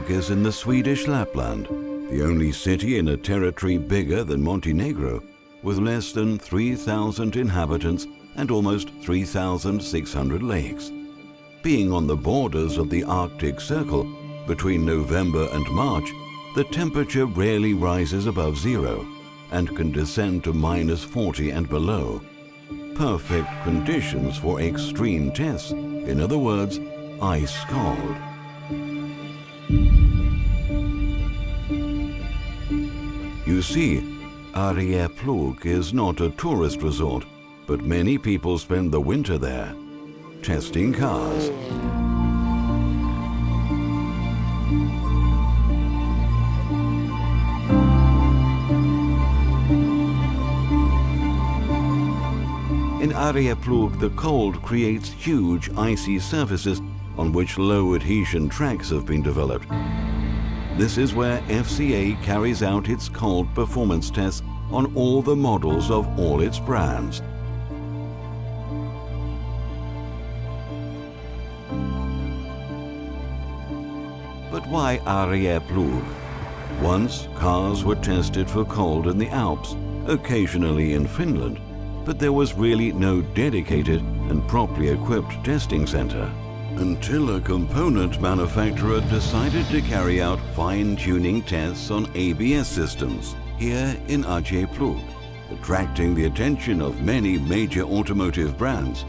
Arjeplog is in the Swedish Lapland, the only city in a territory bigger than Montenegro, with less than 3,000 inhabitants and almost 3,600 lakes. Being on the borders of the Arctic Circle, between November and March, the temperature rarely rises above zero and can descend to -40 and below. Perfect conditions for extreme tests, in other words, ice cold. You see, Arjeplog is not a tourist resort, but many people spend the winter there, testing cars. In Arjeplog, the cold creates huge icy surfaces on which low adhesion tracks have been developed. This is where FCA carries out its cold performance tests on all the models of all its brands. But why Arjeplog? Once, cars were tested for cold in the Alps, occasionally in Finland, but there was really no dedicated and properly equipped testing center until a component manufacturer decided to carry out fine-tuning tests on ABS systems here in Arjeplog, attracting the attention of many major automotive brands.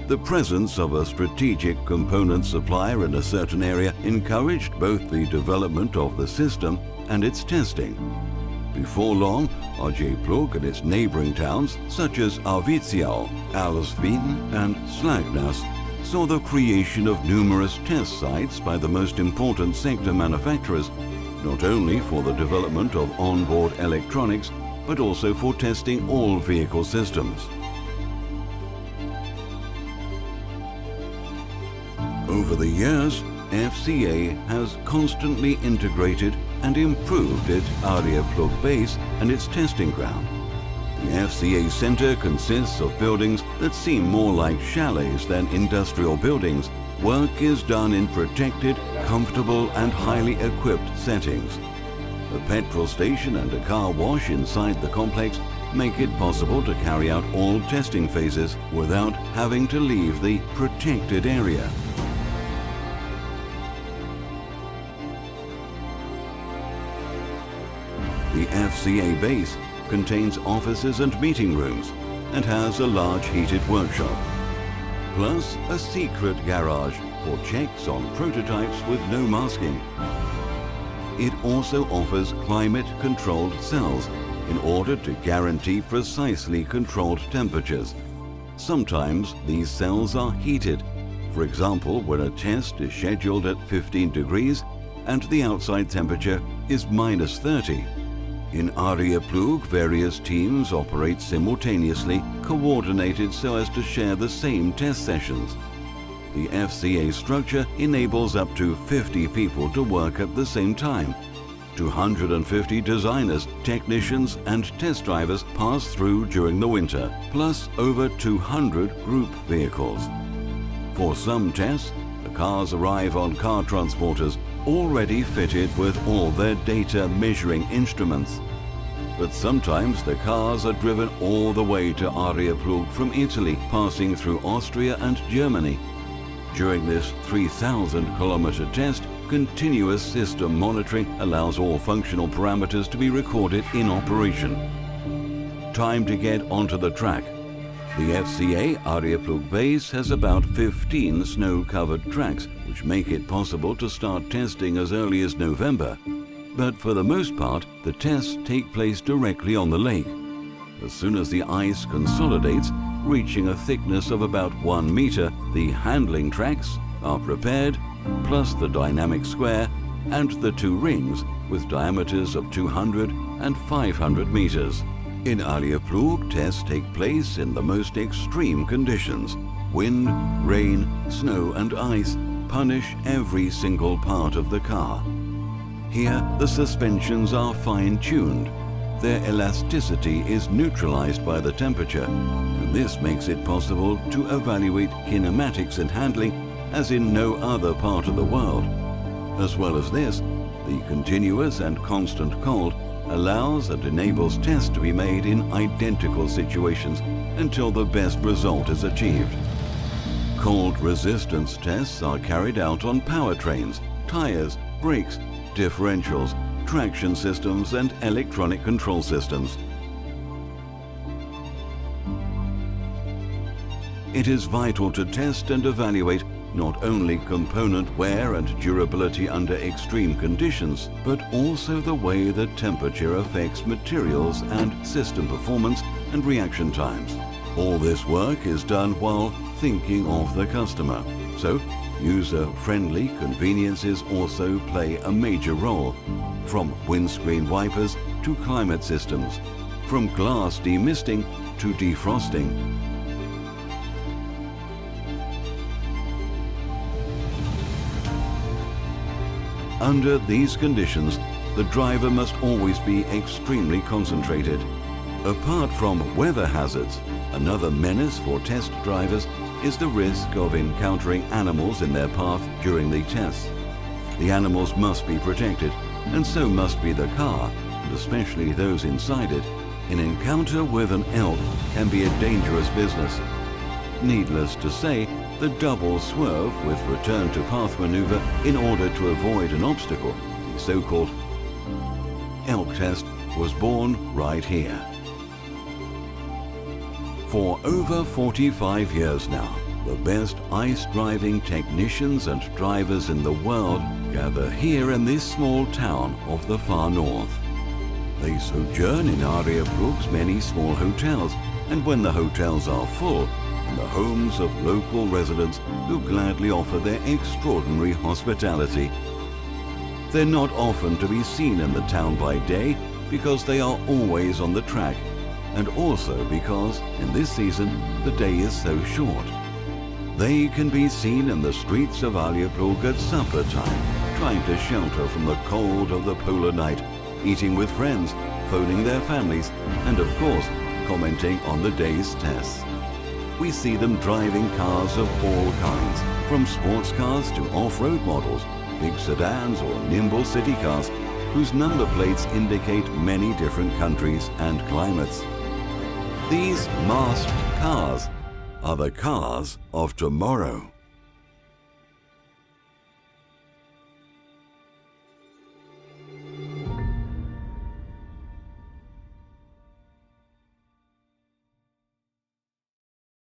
The presence of a strategic component supplier in a certain area encouraged both the development of the system and its testing. Before long, Arjeplog and its neighboring towns, such as Arvidsjaur, Älvsbyn, and Slagnäs, saw the creation of numerous test sites by the most important sector manufacturers, not only for the development of onboard electronics, but also for testing all vehicle systems. Over the years, FCA has constantly integrated and improved its Arjeplog base and its testing ground. The FCA Center consists of buildings that seem more like chalets than industrial buildings. Work is done in protected, comfortable and highly equipped settings. A petrol station and a car wash inside the complex make it possible to carry out all testing phases without having to leave the protected area. The FCA base contains offices and meeting rooms and has a large heated workshop, plus a secret garage for checks on prototypes with no masking. It also offers climate-controlled cells in order to guarantee precisely controlled temperatures. Sometimes these cells are heated, for example when a test is scheduled at 15 degrees and the outside temperature is -30. In Arjeplog, various teams operate simultaneously, coordinated so as to share the same test sessions. The FCA structure enables up to 50 people to work at the same time. 250 designers, technicians and test drivers pass through during the winter, plus over 200 group vehicles. For some tests, the cars arrive on car transporters already fitted with all their data measuring instruments. But sometimes the cars are driven all the way to Arjeplog from Italy, passing through Austria and Germany. During this 3,000-kilometer test, continuous system monitoring allows all functional parameters to be recorded in operation. Time to get onto the track. The FCA Arjeplog base has about 15 snow-covered tracks, which make it possible to start testing as early as November. But for the most part, the tests take place directly on the lake. As soon as the ice consolidates, reaching a thickness of about 1 meter, the handling tracks are prepared, plus the dynamic square and the 2 rings with diameters of 200 and 500 meters. In Arjeplog, tests take place in the most extreme conditions. Wind, rain, snow and ice punish every single part of the car. Here, the suspensions are fine-tuned. Their elasticity is neutralized by the temperature, and this makes it possible to evaluate kinematics and handling as in no other part of the world. As well as this, the continuous and constant cold allows and enables tests to be made in identical situations until the best result is achieved. Cold resistance tests are carried out on powertrains, tires, brakes, differentials, traction systems and electronic control systems. It is vital to test and evaluate not only component wear and durability under extreme conditions, but also the way that temperature affects materials and system performance and reaction times. All this work is done while thinking of the customer, so user-friendly conveniences also play a major role, from windscreen wipers to climate systems, from glass demisting to defrosting. Under these conditions, the driver must always be extremely concentrated. Apart from weather hazards, another menace for test drivers is the risk of encountering animals in their path during the tests. The animals must be protected, and so must be the car, and especially those inside it. An encounter with an elk can be a dangerous business. Needless to say, the double swerve with return to path maneuver in order to avoid an obstacle, the so-called elk test, was born right here. For over 45 years now, the best ice driving technicians and drivers in the world gather here in this small town of the far north. They sojourn in Arjeplog's many small hotels, and when the hotels are full, in the homes of local residents who gladly offer their extraordinary hospitality. They're not often to be seen in the town by day because they are always on the track, and also because in this season the day is so short. They can be seen in the streets of Arjeplog at supper time, trying to shelter from the cold of the polar night, eating with friends, phoning their families, and of course commenting on the day's tests. We see them driving cars of all kinds, from sports cars to off-road models, big sedans or nimble city cars, whose number plates indicate many different countries and climates. These masked cars are the cars of tomorrow.